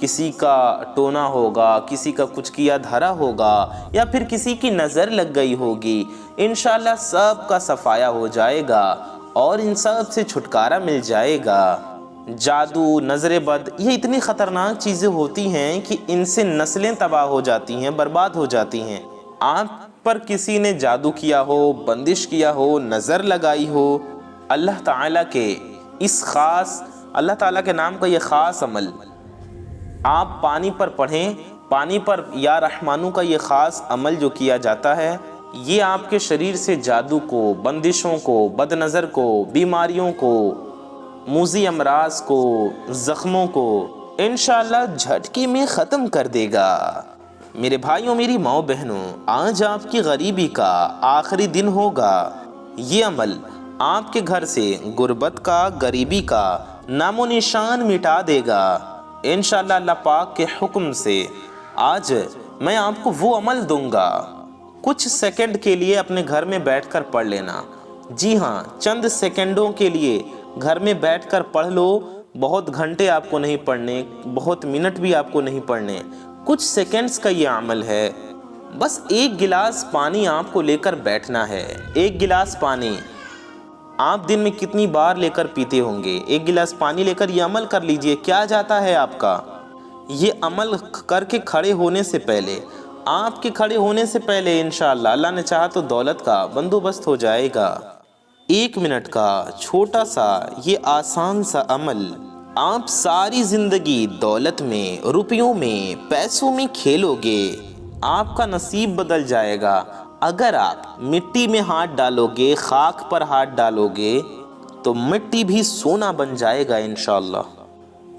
کسی کا ٹونا ہوگا، کسی کا کچھ کیا دھرا ہوگا، یا پھر کسی کی نظر لگ گئی ہوگی، انشاءاللہ سب کا صفایا ہو جائے گا اور ان سب سے چھٹکارا مل جائے گا۔ جادو، نظر بد، یہ اتنی خطرناک چیزیں ہوتی ہیں کہ ان سے نسلیں تباہ ہو جاتی ہیں، برباد ہو جاتی ہیں۔ آپ پر کسی نے جادو کیا ہو، بندش کیا ہو، نظر لگائی ہو، اللہ تعالیٰ کے نام کا یہ خاص عمل آپ پانی پر پڑھیں، پانی پر یا رحمانو کا یہ خاص عمل جو کیا جاتا ہے، یہ آپ کے شریر سے جادو کو، بندشوں کو، بد نظر کو، بیماریوں کو، موذی امراض کو، زخموں کو انشاءاللہ جھٹکے میں ختم کر دے گا۔ میرے بھائیوں، میری ماؤں بہنوں، آج آپ کی غریبی کا آخری دن ہوگا۔ یہ عمل آپ کے گھر سے غربت کا، غریبی کا نام و نشان مٹا دے گا انشاءاللہ اللہ پاک کے حکم سے۔ آج میں آپ کو وہ عمل دوں گا، کچھ سیکنڈ کے لیے اپنے گھر میں بیٹھ کر پڑھ لینا۔ جی ہاں، چند سیکنڈوں کے لیے گھر میں بیٹھ کر پڑھ لو، بہت گھنٹے آپ کو نہیں پڑھنے، بہت منٹ بھی آپ کو نہیں پڑھنے، کچھ سیکنڈز کا یہ عمل ہے۔ بس ایک گلاس پانی آپ کو لے کر بیٹھنا ہے۔ ایک گلاس پانی آپ دن میں کتنی بار لے کر پیتے ہوں گے؟ ایک گلاس پانی لے کر یہ عمل کر لیجئے، کیا جاتا ہے آپ کا؟ یہ عمل کر کے کھڑے ہونے سے پہلے، آپ کے کھڑے ہونے سے پہلے انشاءاللہ اللہ نے چاہا تو دولت کا بندوبست ہو جائے گا۔ 1 منٹ کا چھوٹا سا یہ آسان سا عمل آپ ساری زندگی دولت میں، روپیوں میں، پیسوں میں کھیلو گے، آپ کا نصیب بدل جائے گا۔ اگر آپ مٹی میں ہاتھ ڈالو گے، خاک پر ہاتھ ڈالو گے تو مٹی بھی سونا بن جائے گا انشاءاللہ۔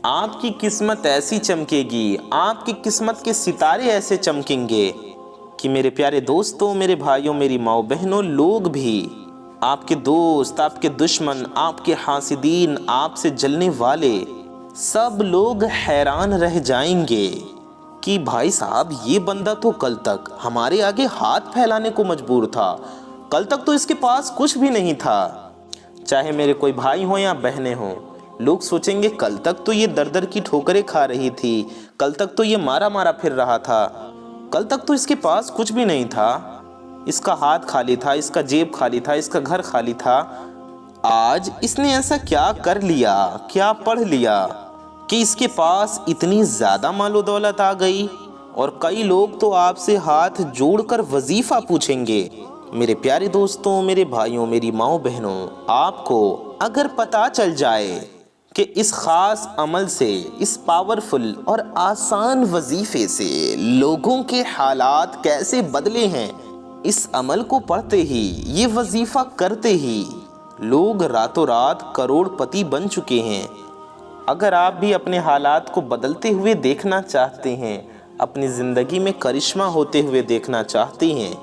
آپ کی قسمت ایسی چمکے گی، آپ کی قسمت کے ستارے ایسے چمکیں گے کہ میرے پیارے دوستوں، میرے بھائیوں، میری ماؤں بہنوں، لوگ بھی، آپ کے دوست، آپ کے دشمن، آپ کے حاسدین، آپ سے جلنے والے، سب لوگ حیران رہ جائیں گے کہ بھائی صاحب یہ بندہ تو کل تک ہمارے آگے ہاتھ پھیلانے کو مجبور تھا، کل تک تو اس کے پاس کچھ بھی نہیں تھا۔ چاہے میرے کوئی بھائی ہوں یا بہنیں ہوں، لوگ سوچیں گے کل تک تو یہ در در کی ٹھوکریں کھا رہی تھی، کل تک تو یہ مارا پھر رہا تھا، کل تک تو اس کے پاس کچھ بھی نہیں تھا، اس کا ہاتھ خالی تھا، اس کا جیب خالی تھا، اس کا گھر خالی تھا، آج اس نے ایسا کیا کر لیا، کیا پڑھ لیا کہ اس کے پاس اتنی زیادہ مال و دولت آ گئی؟ اور کئی لوگ تو آپ سے ہاتھ جوڑ کر وظیفہ پوچھیں گے۔ میرے پیارے دوستوں، میرے بھائیوں، میری ماؤں بہنوں، آپ کو اگر پتہ چل جائے کہ اس خاص عمل سے، اس پاورفل اور آسان وظیفے سے لوگوں کے حالات کیسے بدلے ہیں، اس عمل کو پڑھتے ہی، یہ وظیفہ کرتے ہی لوگ راتوں رات کروڑ پتی بن چکے ہیں۔ اگر آپ بھی اپنے حالات کو بدلتے ہوئے دیکھنا چاہتے ہیں، اپنی زندگی میں کرشمہ ہوتے ہوئے دیکھنا چاہتے ہیں،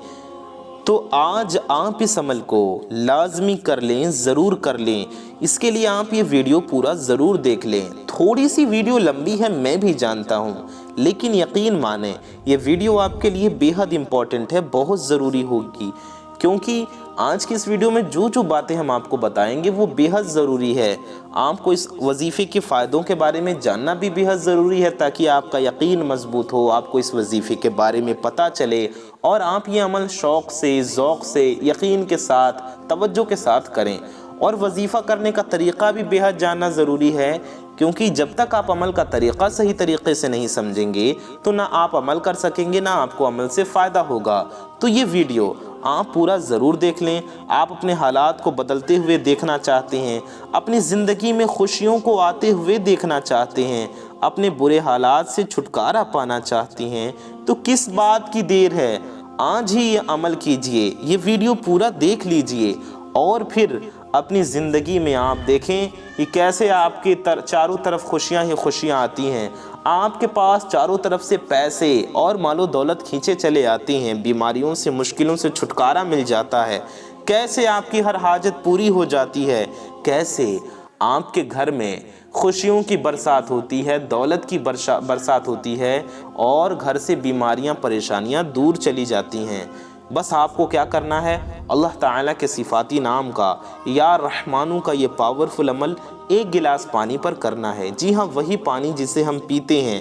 تو آج آپ اس عمل کو لازمی کر لیں، ضرور کر لیں۔ اس کے لیے آپ یہ ویڈیو پورا ضرور دیکھ لیں۔ تھوڑی سی ویڈیو لمبی ہے، میں بھی جانتا ہوں، لیکن یقین مانیں یہ ویڈیو آپ کے لیے بے حد امپورٹنٹ ہے، بہت ضروری ہوگی، کیونکہ آج کی اس ویڈیو میں جو باتیں ہم آپ کو بتائیں گے وہ بے حد ضروری ہے۔ آپ کو اس وظیفے کے فائدوں کے بارے میں جاننا بھی بے حد ضروری ہے تاکہ آپ کا یقین مضبوط ہو، آپ کو اس وظیفے کے بارے میں پتہ چلے اور آپ یہ عمل شوق سے، ذوق سے، یقین کے ساتھ، توجہ کے ساتھ کریں۔ اور وظیفہ کرنے کا طریقہ بھی بے حد جاننا ضروری ہے، کیونکہ جب تک آپ عمل کا طریقہ صحیح طریقے سے نہیں سمجھیں گے تو نہ آپ عمل کر سکیں گے، نہ آپ کو عمل سے فائدہ ہوگا۔ تو یہ ویڈیو آپ پورا ضرور دیکھ لیں۔ آپ اپنے حالات کو بدلتے ہوئے دیکھنا چاہتے ہیں، اپنی زندگی میں خوشیوں کو آتے ہوئے دیکھنا چاہتے ہیں، اپنے برے حالات سے چھٹکارا پانا چاہتے ہیں، تو کس بات کی دیر ہے؟ آج ہی یہ عمل کیجئے، یہ ویڈیو پورا دیکھ لیجئے، اور پھر اپنی زندگی میں آپ دیکھیں کہ کیسے آپ کے چاروں طرف خوشیاں ہی خوشیاں آتی ہیں، آپ کے پاس چاروں طرف سے پیسے اور مال و دولت کھینچے چلے آتے ہیں، بیماریوں سے، مشکلوں سے چھٹکارا مل جاتا ہے، کیسے آپ کی ہر حاجت پوری ہو جاتی ہے، کیسے آپ کے گھر میں خوشیوں کی برسات ہوتی ہے، دولت کی برسات ہوتی ہے، اور گھر سے بیماریاں، پریشانیاں دور چلی جاتی ہیں۔ بس آپ کو کیا کرنا ہے؟ اللہ تعالیٰ کے صفاتی نام کا یا رحمانو کا یہ پاورفل عمل 1 گلاس پانی پر کرنا ہے۔ جی ہاں، وہی پانی جسے ہم پیتے ہیں۔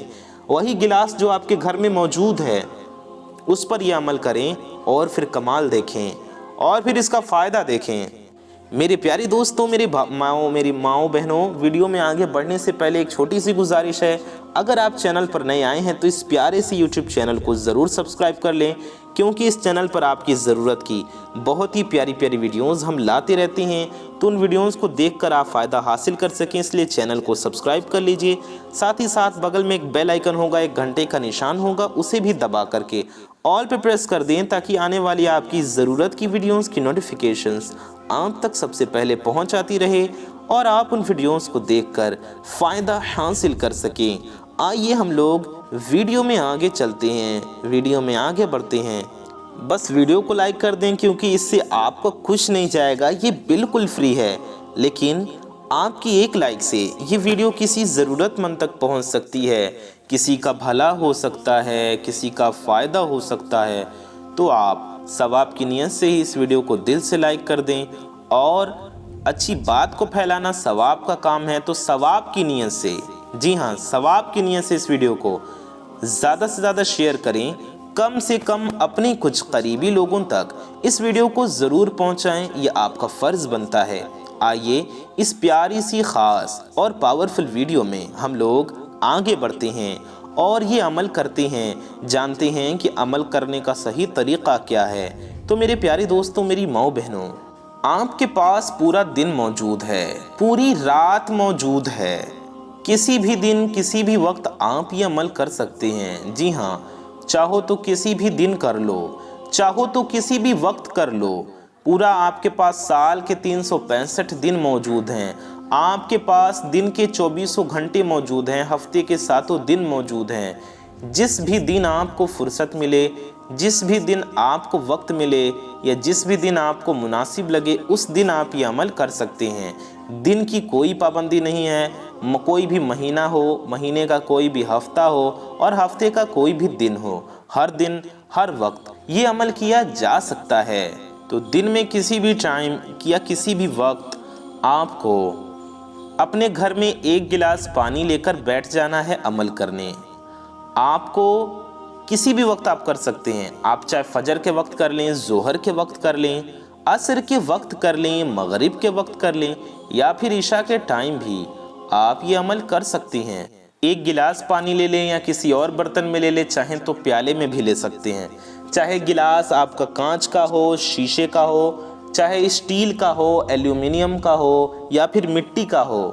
وہی گلاس جو آپ کے گھر میں موجود ہے اس پر یہ عمل کریں اور پھر کمال دیکھیں اور پھر اس کا فائدہ دیکھیں۔ میرے پیارے دوستوں، میری ماؤں بہنوں، ویڈیو میں آگے بڑھنے سے پہلے ایک چھوٹی سی گزارش ہے، اگر آپ چینل پر نئے آئے ہیں تو اس پیارے سے یوٹیوب چینل کو ضرور سبسکرائب کر لیں، کیونکہ اس چینل پر آپ کی ضرورت کی بہت ہی پیاری پیاری ویڈیوز ہم لاتے رہتے ہیں، تو ان ویڈیوز کو دیکھ کر آپ فائدہ حاصل کر سکیں، اس لیے چینل کو سبسکرائب کر لیجئے۔ ساتھ ہی ساتھ بغل میں ایک بیل آئیکن ہوگا، ایک گھنٹے کا نشان ہوگا، اسے بھی دبا کر کے آل پہ پریس کر دیں تاکہ آنے والی آپ کی ضرورت کی ویڈیوز کی نوٹیفیکیشنز آپ تک سب سے پہلے پہنچ آتی رہے اور آپ ان ویڈیوز کو دیکھ کر فائدہ حاصل کر سکیں۔ آئیے ہم لوگ ویڈیو میں آگے چلتے ہیں، ویڈیو میں آگے بڑھتے ہیں۔ بس ویڈیو کو لائک کر دیں، کیونکہ اس سے آپ کو کچھ نہیں جائے گا، یہ بالکل فری ہے، لیکن آپ کی ایک لائک سے یہ ویڈیو کسی ضرورت مند تک پہنچ سکتی ہے، کسی کا بھلا ہو سکتا ہے، کسی کا فائدہ ہو سکتا ہے، تو آپ ثواب کی نیت سے ہی اس ویڈیو کو دل سے لائک کر دیں۔ اور اچھی بات کو پھیلانا ثواب کا کام ہے، تو ثواب کی نیت سے، جی ہاں ثواب کی نیت سے اس ویڈیو کو زیادہ سے زیادہ شیئر کریں، کم سے کم اپنے کچھ قریبی لوگوں تک اس ویڈیو کو ضرور پہنچائیں، یہ آپ کا فرض بنتا ہے۔ آئیے اس پیاری سی خاص اور پاورفل ویڈیو میں ہم لوگ آگے بڑھتے ہیں اور یہ عمل کرتے ہیں، جانتے ہیں کہ عمل کرنے کا صحیح طریقہ کیا ہے۔ تو میرے پیارے دوستوں، میری ماؤں بہنوں، آپ کے پاس پورا دن موجود ہے، پوری رات موجود ہے، کسی بھی دن کسی بھی وقت آپ یہ عمل کر سکتے ہیں۔ جی ہاں، چاہو تو کسی بھی دن کر لو، چاہو تو کسی بھی وقت کر لو، پورا آپ کے پاس سال کے 365 دن موجود ہیں، آپ کے پاس دن کے 24 گھنٹے موجود ہیں، ہفتے کے 7 دن موجود ہیں۔ جس بھی دن آپ کو فرصت ملے، جس بھی دن آپ کو وقت ملے یا جس بھی دن آپ کو مناسب لگے، اس دن آپ یہ عمل کر سکتے ہیں۔ دن کی کوئی پابندی نہیں ہے، کوئی بھی مہینہ ہو، مہینے کا کوئی بھی ہفتہ ہو اور ہفتے کا کوئی بھی دن ہو، ہر دن ہر وقت یہ عمل کیا جا سکتا ہے۔ تو دن میں کسی بھی ٹائم یا کسی بھی وقت آپ کو اپنے گھر میں ایک گلاس پانی لے کر بیٹھ جانا ہے عمل کرنے۔ آپ کو کسی بھی وقت آپ کر سکتے ہیں، آپ چاہے فجر کے وقت کر لیں، ظہر کے وقت کر لیں، عصر کے وقت کر لیں، مغرب کے وقت کر لیں، یا پھر عشاء کے ٹائم بھی آپ یہ عمل کر سکتے ہیں۔ ایک گلاس پانی لے لیں یا کسی اور برتن میں لے لیں، چاہیں تو پیالے میں بھی لے سکتے ہیں، چاہے گلاس آپ کا کانچ کا ہو، شیشے کا ہو، چاہے اسٹیل کا ہو، ایلومینیم کا ہو یا پھر مٹی کا ہو،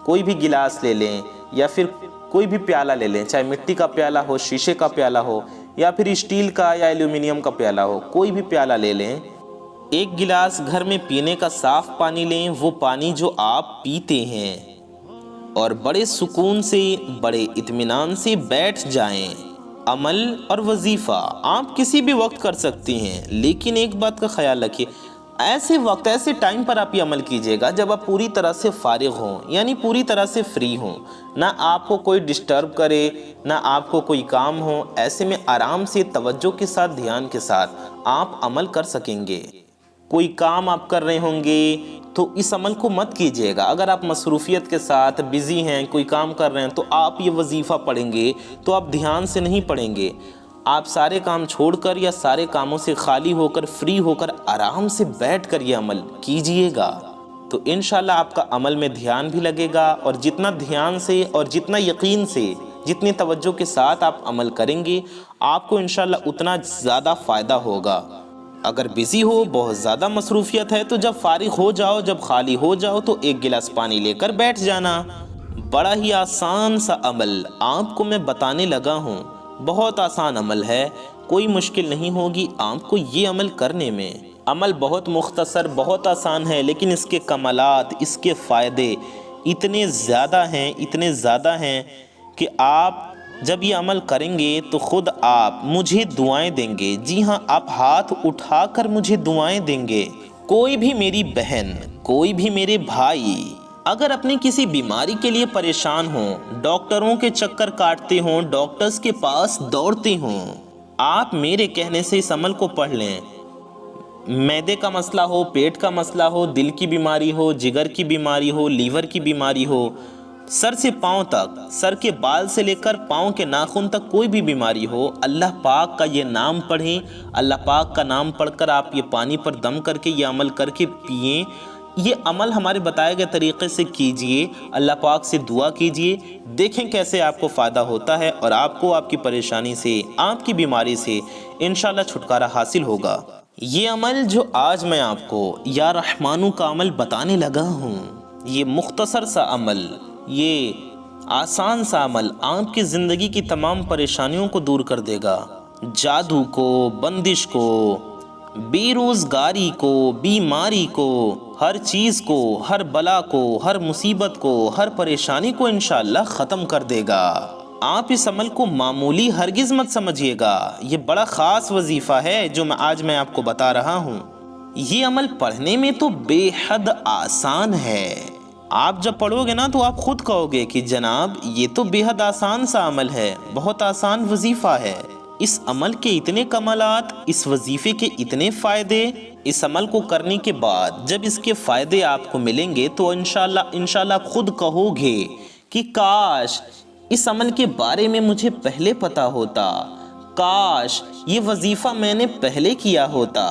کوئی بھی گلاس لے لیں یا پھر کوئی بھی پیالہ لے لیں، چاہے مٹی کا پیالہ ہو، شیشے کا پیالہ ہو یا پھر اسٹیل کا یا ایلومینیم کا پیالہ ہو، کوئی بھی پیالہ لے لیں۔ ایک گلاس گھر میں پینے کا صاف پانی لیں، وہ پانی جو آپ پیتے ہیں، اور بڑے سکون سے، بڑے اطمینان سے بیٹھ جائیں۔ عمل اور وظیفہ آپ کسی بھی وقت کر سکتے ہیں، لیکن ایک بات کا خیال رکھیے، ایسے وقت ایسے ٹائم پر آپ یہ عمل کیجئے گا جب آپ پوری طرح سے فارغ ہوں، یعنی پوری طرح سے فری ہوں، نہ آپ کو کوئی ڈسٹرب کرے، نہ آپ کو کوئی کام ہو۔ ایسے میں آرام سے، توجہ کے ساتھ، دھیان کے ساتھ آپ عمل کر سکیں گے۔ کوئی کام آپ کر رہے ہوں گے تو اس عمل کو مت کیجیے گا۔ اگر آپ مصروفیت کے ساتھ بزی ہیں، کوئی کام کر رہے ہیں، تو آپ یہ وظیفہ پڑھیں گے تو آپ دھیان سے نہیں پڑھیں گے، آپ سارے کام چھوڑ کر یا سارے کاموں سے خالی ہو کر، فری ہو کر، آرام سے بیٹھ کر یہ عمل کیجیے گا، تو انشاءاللہ آپ کا عمل میں دھیان بھی لگے گا، اور جتنا دھیان سے اور جتنا یقین سے، جتنی توجہ کے ساتھ آپ عمل کریں گے، آپ کو انشاءاللہ اتنا زیادہ فائدہ ہوگا۔ اگر بزی ہو، بہت زیادہ مصروفیت ہے، تو جب فارغ ہو جاؤ، جب خالی ہو جاؤ، تو ایک گلاس پانی لے کر بیٹھ جانا۔ بڑا ہی آسان سا عمل آپ کو میں بتانے لگا ہوں، بہت آسان عمل ہے، کوئی مشکل نہیں ہوگی آپ کو یہ عمل کرنے میں۔ عمل بہت مختصر، بہت آسان ہے، لیکن اس کے کمالات، اس کے فائدے اتنے زیادہ ہیں کہ آپ جب یہ عمل کریں گے تو خود آپ مجھے دعائیں دیں گے۔ جی ہاں، آپ ہاتھ اٹھا کر مجھے دعائیں دیں گے۔ کوئی بھی میری بہن، کوئی بھی میرے بھائی اگر اپنی کسی بیماری کے لیے پریشان ہوں، ڈاکٹروں کے چکر کاٹتے ہوں، ڈاکٹرز کے پاس دوڑتے ہوں، آپ میرے کہنے سے اس عمل کو پڑھ لیں۔ معدے کا مسئلہ ہو، پیٹ کا مسئلہ ہو، دل کی بیماری ہو، جگر کی بیماری ہو، لیور کی بیماری ہو، سر سے پاؤں تک، سر کے بال سے لے کر پاؤں کے ناخن تک کوئی بھی بیماری ہو، اللہ پاک کا یہ نام پڑھیں، اللہ پاک کا نام پڑھ کر آپ یہ پانی پر دم کر کے یہ عمل کر کے پئیں۔ یہ عمل ہمارے بتائے گئے طریقے سے کیجئے، اللہ پاک سے دعا کیجئے، دیکھیں کیسے آپ کو فائدہ ہوتا ہے اور آپ کو آپ کی پریشانی سے، آپ کی بیماری سے انشاءاللہ چھٹکارا حاصل ہوگا۔ یہ عمل جو آج میں آپ کو یا رحمانو کا عمل بتانے لگا ہوں، یہ مختصر سا عمل، یہ آسان سا عمل آپ کی زندگی کی تمام پریشانیوں کو دور کر دے گا، جادو کو، بندش کو، بے روزگاری کو، بیماری کو، ہر چیز کو، ہر بلا کو، ہر مصیبت کو، ہر پریشانی کو انشاءاللہ ختم کر دے گا۔ آپ اس عمل کو معمولی ہرگز مت سمجھیے گا، یہ بڑا خاص وظیفہ ہے جو آج میں آپ کو بتا رہا ہوں۔ یہ عمل پڑھنے میں تو بے حد آسان ہے، آپ جب پڑھو گے نا تو آپ خود کہو گے کہ جناب یہ تو بے حد آسان سا عمل ہے، بہت آسان وظیفہ ہے۔ اس عمل کے اتنے کمالات، اس وظیفے کے اتنے فائدے، اس عمل کو کرنے کے بعد جب اس کے فائدے آپ کو ملیں گے تو انشاءاللہ آپ خود کہو گے کہ کاش اس عمل کے بارے میں مجھے پہلے پتا ہوتا، کاش یہ وظیفہ میں نے پہلے کیا ہوتا،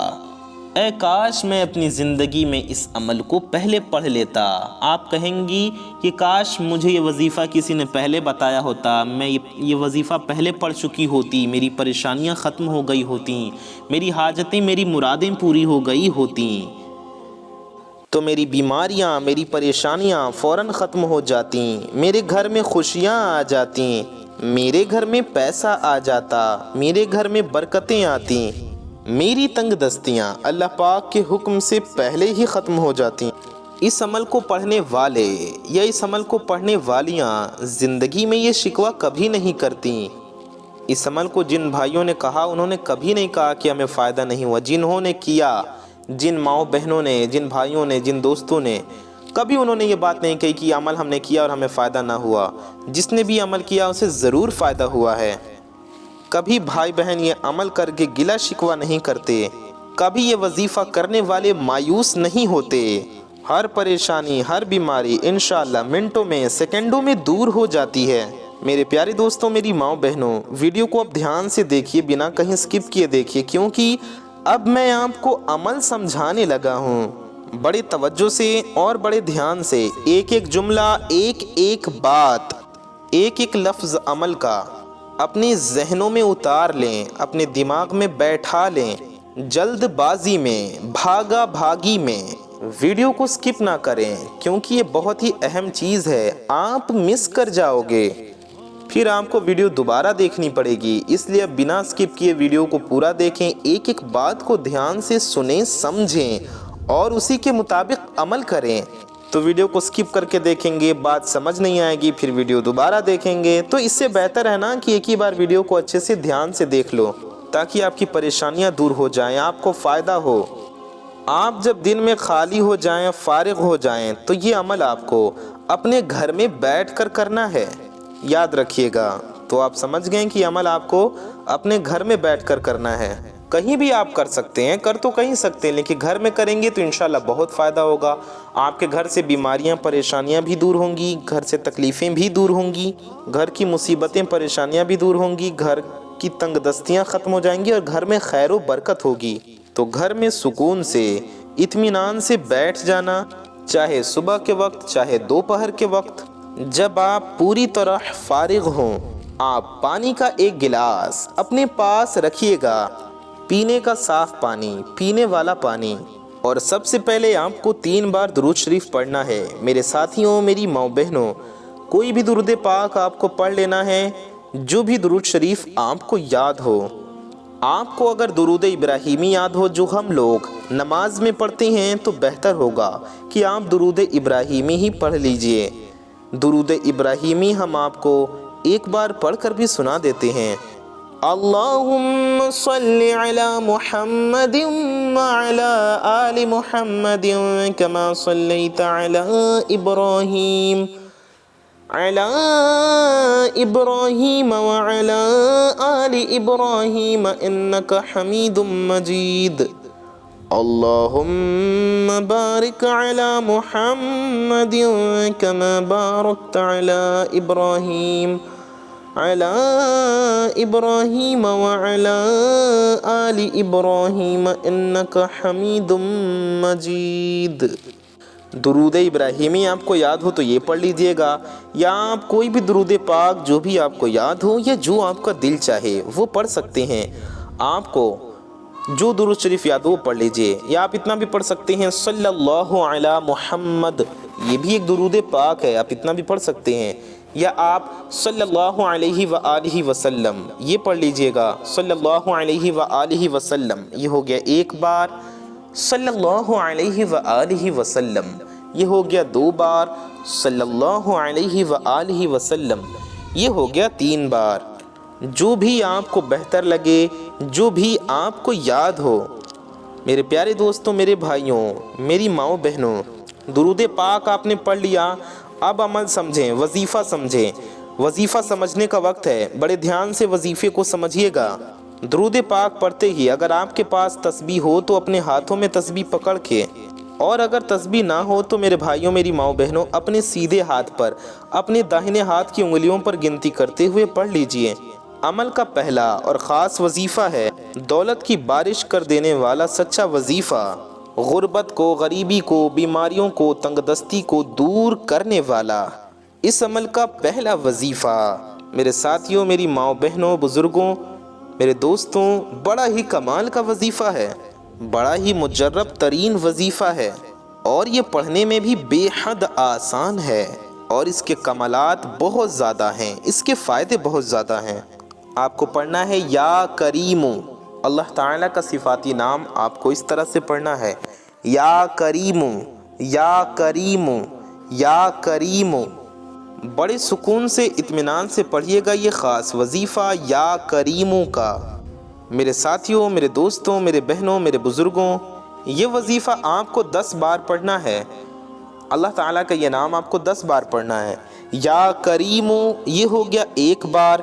اے کاش میں اپنی زندگی میں اس عمل کو پہلے پڑھ لیتا۔ آپ کہیں گی کہ کاش مجھے یہ وظیفہ کسی نے پہلے بتایا ہوتا، میں یہ وظیفہ پہلے پڑھ چکی ہوتی، میری پریشانیاں ختم ہو گئی ہوتی، میری حاجتیں، میری مرادیں پوری ہو گئی ہوتی، تو میری بیماریاں، میری پریشانیاں فوراً ختم ہو جاتی، میرے گھر میں خوشیاں آ جاتی، میرے گھر میں پیسہ آ جاتا، میرے گھر میں برکتیں آتی، میری تنگ دستیاں اللہ پاک کے حکم سے پہلے ہی ختم ہو جاتی۔ اس عمل کو پڑھنے والے یا اس عمل کو پڑھنے والیاں زندگی میں یہ شکوہ کبھی نہیں کرتی۔ اس عمل کو جن بھائیوں نے کہا انہوں نے کبھی نہیں کہا کہ ہمیں فائدہ نہیں ہوا، جنہوں نے کیا، جن ماؤں بہنوں نے، جن بھائیوں نے، جن دوستوں نے، کبھی انہوں نے یہ بات نہیں کہی کہ یہ عمل ہم نے کیا اور ہمیں فائدہ نہ ہوا۔ جس نے بھی عمل کیا اسے ضرور فائدہ ہوا ہے۔ کبھی بھائی بہن یہ عمل کر کے گلہ شکوہ نہیں کرتے، کبھی یہ وظیفہ کرنے والے مایوس نہیں ہوتے۔ ہر پریشانی، ہر بیماری انشاءاللہ منٹوں میں، سیکنڈوں میں دور ہو جاتی ہے۔ میرے پیارے دوستوں، میری ماؤں بہنوں، ویڈیو کو اب دھیان سے دیکھیے، بنا کہیں سکپ کیے دیکھیے، کیونکہ اب میں آپ کو عمل سمجھانے لگا ہوں۔ بڑے توجہ سے اور بڑے دھیان سے ایک ایک جملہ، ایک ایک بات، ایک ایک لفظ عمل کا اپنے ذہنوں میں اتار لیں، اپنے دماغ میں بیٹھا لیں، جلد بازی میں، بھاگا بھاگی میں ویڈیو کو سکپ نہ کریں، کیونکہ یہ بہت ہی اہم چیز ہے، آپ مس کر جاؤ گے، پھر آپ کو ویڈیو دوبارہ دیکھنی پڑے گی۔ اس لیے بنا سکپ کیے ویڈیو کو پورا دیکھیں، ایک ایک بات کو دھیان سے سنیں، سمجھیں اور اسی کے مطابق عمل کریں۔ تو ویڈیو کو سکپ کر کے دیکھیں گے، بات سمجھ نہیں آئے گی، پھر ویڈیو دوبارہ دیکھیں گے، تو اس سے بہتر ہے نا کہ ایک ہی بار ویڈیو کو اچھے سے دھیان سے دیکھ لو، تاکہ آپ کی پریشانیاں دور ہو جائیں، آپ کو فائدہ ہو۔ آپ جب دن میں خالی ہو جائیں، فارغ ہو جائیں، تو یہ عمل آپ کو اپنے گھر میں بیٹھ کر کرنا ہے، یاد رکھیے گا۔ تو آپ سمجھ گئے کہ عمل آپ کو اپنے گھر میں بیٹھ کر کرنا ہے، کہیں بھی آپ کر سکتے ہیں، کر تو کہیں سکتے ہیں، لیکن گھر میں کریں گے تو انشاءاللہ بہت فائدہ ہوگا۔ آپ کے گھر سے بیماریاں، پریشانیاں بھی دور ہوں گی، گھر سے تکلیفیں بھی دور ہوں گی، گھر کی مصیبتیں، پریشانیاں بھی دور ہوں گی، گھر کی تنگ دستیاں ختم ہو جائیں گی اور گھر میں خیر و برکت ہوگی۔ تو گھر میں سکون سے، اطمینان سے بیٹھ جانا، چاہے صبح کے وقت، چاہے دوپہر کے وقت، جب آپ پوری طرح فارغ ہوں، آپ پانی کا ایک گلاس اپنے پاس رکھیے گا، پینے کا صاف پانی، پینے والا پانی، اور سب سے پہلے آپ کو 3 بار درود شریف پڑھنا ہے۔ میرے ساتھیوں، میری ماؤں بہنوں، کوئی بھی درود پاک آپ کو پڑھ لینا ہے، جو بھی درود شریف آپ کو یاد ہو۔ آپ کو اگر درود ابراہیمی یاد ہو جو ہم لوگ نماز میں پڑھتے ہیں تو بہتر ہوگا کہ آپ درود ابراہیمی ہی پڑھ لیجئے۔ درود ابراہیمی ہم آپ کو ایک بار پڑھ کر بھی سنا دیتے ہیں۔ اللہم صلی علی محمد وعلی آل محمد کما صلیت علی ابراہیم وعلی آل ابراہیم انک حمید مجید۔ اللهم بارك على محمد كما باركت على إبراهيم وعلى آل إبراهيم إنك حميد مجيد۔ درود ابراہیمی آپ کو یاد ہو تو یہ پڑھ لیجئے گا، یا آپ کوئی بھی درود پاک جو بھی آپ کو یاد ہو یا جو آپ کا دل چاہے وہ پڑھ سکتے ہیں۔ آپ کو جو درود شریف یاد ہو وہ پڑھ لیجئے، یا آپ اتنا بھی پڑھ سکتے ہیں صلی اللہ علی محمد، یہ بھی ایک درود پاک ہے، آپ اتنا بھی پڑھ سکتے ہیں، یا آپ صلی اللہ علیہ وآلہ وسلم یہ پڑھ لیجئے گا، صلی اللہ علیہ وآلہ وسلم یہ ہو گیا ایک بار، صلی اللہ علیہ وآلہ وسلم یہ ہو گیا دو بار، صلی اللہ علیہ وآلہ وسلم یہ ہو گیا تین بار۔ جو بھی آپ کو بہتر لگے، جو بھی آپ کو یاد ہو، میرے پیارے دوستوں، میرے بھائیوں، میری ماؤں بہنوں، درود پاک آپ نے پڑھ لیا، اب عمل سمجھیں، وظیفہ سمجھیں۔ وظیفہ سمجھنے کا وقت ہے، بڑے دھیان سے وظیفے کو سمجھیے گا۔ درود پاک پڑھتے ہی اگر آپ کے پاس تسبیح ہو تو اپنے ہاتھوں میں تسبیح پکڑ کے، اور اگر تسبیح نہ ہو تو میرے بھائیوں، میری ماؤں بہنوں، اپنے سیدھے ہاتھ پر اپنے داہنے ہاتھ کی انگلیوں پر گنتی کرتے ہوئے پڑھ لیجئے۔ عمل کا پہلا اور خاص وظیفہ ہے دولت کی بارش کر دینے والا سچا وظیفہ، غربت کو، غریبی کو، بیماریوں کو، تنگ دستی کو دور کرنے والا اس عمل کا پہلا وظیفہ میرے ساتھیوں، میری ماؤں بہنوں، بزرگوں، میرے دوستوں، بڑا ہی کمال کا وظیفہ ہے، بڑا ہی مجرب ترین وظیفہ ہے، اور یہ پڑھنے میں بھی بے حد آسان ہے، اور اس کے کمالات بہت زیادہ ہیں، اس کے فائدے بہت زیادہ ہیں۔ آپ کو پڑھنا ہے یا کریم، اللہ تعالیٰ کا صفاتی نام آپ کو اس طرح سے پڑھنا ہے، یا کریم، یا کریم، یا کریم۔ بڑے سکون سے، اطمینان سے پڑھیے گا یہ خاص وظیفہ یا کریموں کا۔ میرے ساتھیوں، میرے دوستوں، میرے بہنوں، میرے بزرگوں، یہ وظیفہ آپ کو 10 بار پڑھنا ہے، اللہ تعالیٰ کا یہ نام آپ کو 10 بار پڑھنا ہے۔ یا کریموں یہ ہو گیا ایک بار،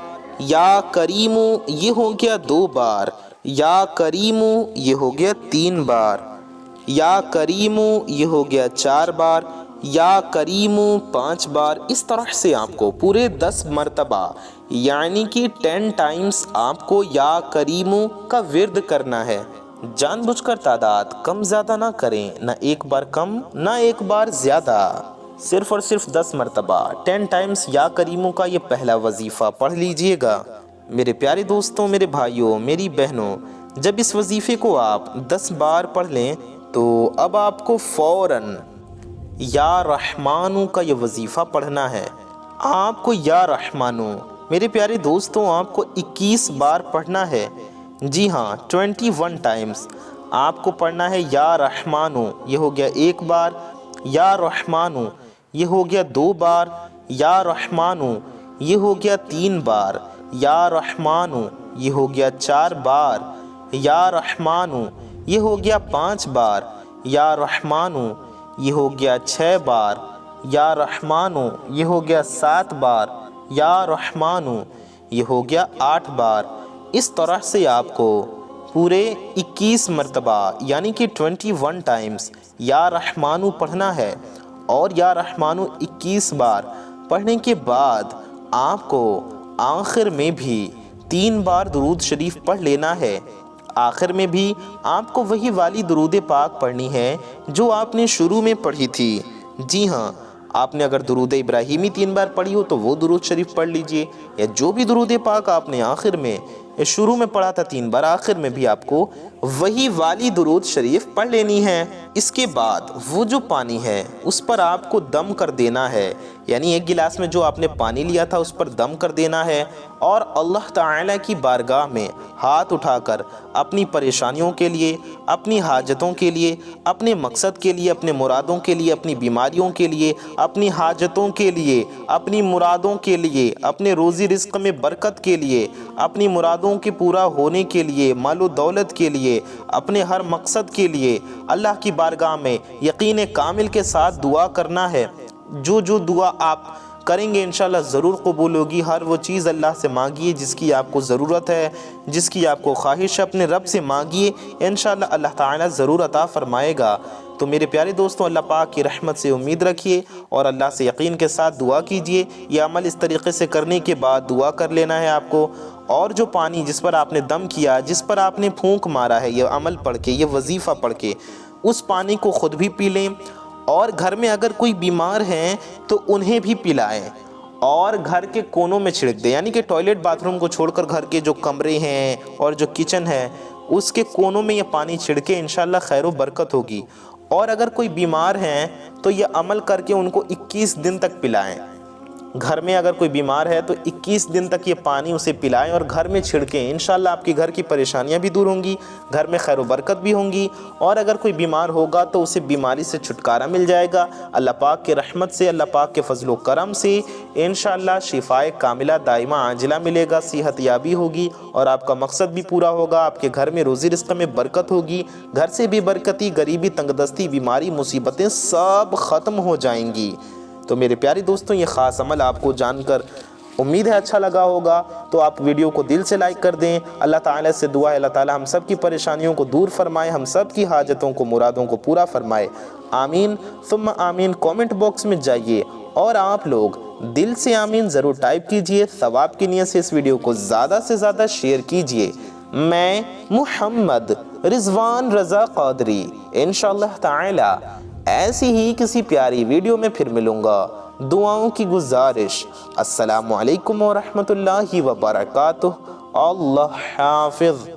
یا کریموں یہ ہو گیا 2 بار، یا کریموں یہ ہو گیا 3 بار، یا کریموں یہ ہو گیا 4 بار، یا کریموں 5 بار۔ اس طرح سے آپ کو پورے 10 مرتبہ یعنی کہ 10 ٹائمز آپ کو یا کریموں کا ورد کرنا ہے۔ جان بوجھ کر تعداد کم زیادہ نہ کریں، نہ ایک بار کم نہ ایک بار زیادہ، صرف اور صرف 10 مرتبہ 10 ٹائمز یا کریموں کا یہ پہلا وظیفہ پڑھ لیجئے گا۔ میرے پیارے دوستوں، میرے بھائیوں، میری بہنوں، جب اس وظیفے کو آپ 10 بار پڑھ لیں تو اب آپ کو فوراً یا رحمانو کا یہ وظیفہ پڑھنا ہے۔ آپ کو یا رحمانو، میرے پیارے دوستوں، آپ کو 21 بار پڑھنا ہے، جی ہاں 21 ٹائمز آپ کو پڑھنا ہے یا رحمانو۔ یہ ہو گیا 1 بار، یا رحمانو یہ ہو گیا 2 بار، یا رحمانو یہ ہو گیا 3 بار، یا رحمانو یہ ہو گیا 4 بار، یا رحمانو یہ ہو گیا 5 بار، یا رحمانو یہ ہو گیا 6 بار، یا رحمانو یہ ہو گیا 7 بار، یا رحمانو یہ ہو گیا 8 بار۔ اس طرح سے آپ کو پورے 21 مرتبہ یعنی کہ 21 ٹائمز یا رحمانو پڑھنا ہے، اور یا رحمانو 21 بار پڑھنے کے بعد آپ کو آخر میں بھی 3 بار درود شریف پڑھ لینا ہے۔ آخر میں بھی آپ کو وہی والی درود پاک پڑھنی ہے جو آپ نے شروع میں پڑھی تھی۔ جی ہاں، آپ نے اگر درود ابراہیمی 3 بار پڑھی ہو تو وہ درود شریف پڑھ لیجئے، یا جو بھی درود پاک آپ نے آخر میں شروع میں پڑھا تھا 3 بار، آخر میں بھی آپ کو وہی والی درود شریف پڑھ لینی ہے۔ اس کے بعد وہ جو پانی ہے اس پر آپ کو دم کر دینا ہے، یعنی 1 گلاس میں جو آپ نے پانی لیا تھا اس پر دم کر دینا ہے، اور اللہ تعالیٰ کی بارگاہ میں ہاتھ اٹھا کر اپنی پریشانیوں کے لیے، اپنی حاجتوں کے لیے، اپنے مقصد کے لیے، اپنے مرادوں کے لیے، اپنی بیماریوں کے لیے، اپنی حاجتوں کے لیے، اپنی مرادوں کے لیے، اپنے روزی رزق میں برکت کے لیے، اپنی مرادوں کے پورا ہونے کے لیے، مال و دولت کے لیے، اپنے ہر مقصد کے لیے اللہ کی بارگاہ میں یقین کامل کے ساتھ دعا کرنا ہے۔ جو جو دعا آپ کریں گے انشاءاللہ ضرور قبول ہوگی۔ ہر وہ چیز اللہ سے مانگیے جس کی آپ کو ضرورت ہے، جس کی آپ کو خواہش ہے، اپنے رب سے مانگیے، انشاءاللہ اللہ تعالیٰ ضرور عطا فرمائے گا۔ تو میرے پیارے دوستوں، اللہ پاک کی رحمت سے امید رکھیے اور اللہ سے یقین کے ساتھ دعا کیجیے۔ یہ عمل اس طریقے سے کرنے کے بعد دعا کر لینا ہے آپ کو، اور جو پانی جس پر آپ نے دم کیا، جس پر آپ نے پھونک مارا ہے، یہ عمل پڑھ کے، یہ وظیفہ پڑھ کے، اس پانی کو خود بھی پی لیں، اور گھر میں اگر کوئی بیمار ہیں تو انہیں بھی پلائیں، اور گھر کے کونوں میں چھڑک دیں، یعنی کہ ٹوائلٹ باتھ روم کو چھوڑ کر گھر کے جو کمرے ہیں اور جو کچن ہے اس کے کونوں میں یہ پانی چھڑکے، انشاءاللہ خیر و برکت ہوگی۔ اور اگر کوئی بیمار ہیں تو یہ عمل کر کے ان کو 21 دن تک پلائیں۔ گھر میں اگر کوئی بیمار ہے تو 21 دن تک یہ پانی اسے پلائیں اور گھر میں چھڑکیں، انشاءاللہ آپ کے گھر کی پریشانیاں بھی دور ہوں گی، گھر میں خیر و برکت بھی ہوں گی، اور اگر کوئی بیمار ہوگا تو اسے بیماری سے چھٹکارا مل جائے گا۔ اللہ پاک کے رحمت سے، اللہ پاک کے فضل و کرم سے انشاءاللہ شفائے کاملہ دائمہ عاجلہ ملے گا، صحت یابی ہوگی، اور آپ کا مقصد بھی پورا ہوگا۔ آپ کے گھر میں روزی رزق میں برکت ہوگی، گھر سے بھی برکتی، غریبی، تنگ دستی، بیماری، مصیبتیں سب ختم ہو جائیں گی۔ تو میرے پیارے دوستوں، یہ خاص عمل آپ کو جان کر امید ہے اچھا لگا ہوگا، تو آپ ویڈیو کو دل سے لائک کر دیں۔ اللہ تعالیٰ سے دعا ہے اللہ تعالیٰ ہم سب کی پریشانیوں کو دور فرمائے، ہم سب کی حاجتوں کو، مرادوں کو پورا فرمائے، آمین ثم آمین۔ کومنٹ باکس میں جائیے اور آپ لوگ دل سے آمین ضرور ٹائپ کیجئے۔ ثواب کی نیت سے اس ویڈیو کو زیادہ سے زیادہ شیئر کیجئے۔ میں محمد رضوان رضا قادری انشاءاللہ تعالی ایسی ہی کسی پیاری ویڈیو میں پھر ملوں گا۔ دعاؤں کی گزارش، السلام علیکم ورحمۃ اللہ وبرکاتہ۔ اللہ حافظ۔